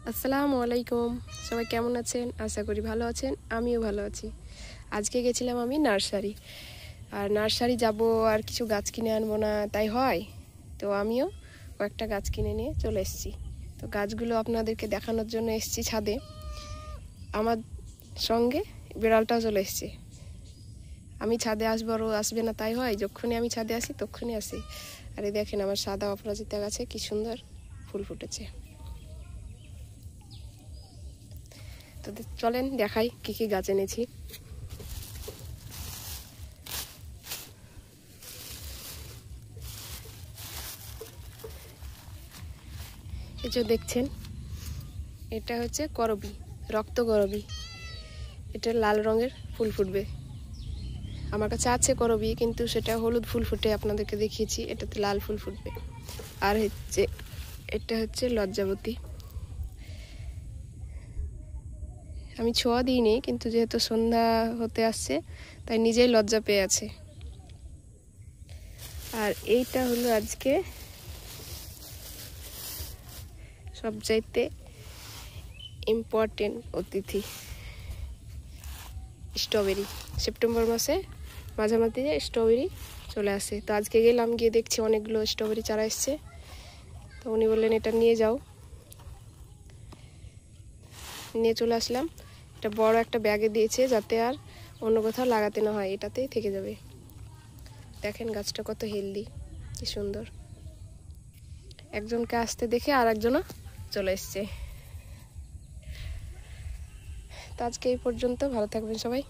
আসসালামু আলাইকুম। সবাই কেমন আছেন? আশা করি ভালো আছেন, আমিও ভালো আছি। আজকে গেছিলাম আমি নার্সারি, আর নার্সারি যাব আর কিছু গাছ কিনে আনবো না তাই হয়, তো আমিও কয়েকটা গাছ কিনে নিয়ে চলে এসেছি। তো গাছগুলো আপনাদেরকে দেখানোর জন্য এসেছি ছাদে। আমার সঙ্গে বিড়ালটাও চলে এসছে। আমি ছাদে আসবো আর ও আসবে না তাই হয়, যখনই আমি ছাদে আসি তখনই আসি। আর এই দেখেন আমার সাদা অপরাজিতা গাছে কি সুন্দর ফুল ফুটেছে। তো চলেন দেখাই কি কি গাছ এনেছি। এই যে দেখছেন, এটা হচ্ছে করবী, রক্ত করবী। এটা লাল রঙের ফুল ফুটবে। আমার কাছে আছে করবী, কিন্তু সেটা হলুদ ফুল ফুটে আপনাদেরকে দেখিয়েছি, এটাতে লাল ফুল ফুটবে। আর হচ্ছে এটা হচ্ছে লজ্জাবতী। আমি ছোঁয়া দিইনি, কিন্তু যেহেতু সন্ধ্যা হতে আসছে তাই নিজেই লজ্জা পেয়ে আছে। আর এইটা হলো আজকে সবচাইতে ইম্পর্টেন্ট অতিথি, স্ট্রবেরি। সেপ্টেম্বর মাসে মাঝামাঝি স্ট্রবেরি চলে আসে। তো আজকে গেলাম, গিয়ে দেখছি অনেকগুলো স্ট্রবেরি চারা এসছে। তো উনি বললেন এটা নিয়ে যাও, নিয়ে চলে আসলাম। এটা বড় একটা ব্যাগে দিয়েছে যাতে আর অন্য কোথাও লাগাতে না হয়, এটাতেই থেকে যাবে। দেখেন গাছটা কত হেলদি, কি সুন্দর। একজনকে আসতে দেখে আর একজনও চলে এসছে। তো আজকে এই পর্যন্ত, ভালো থাকবেন সবাই।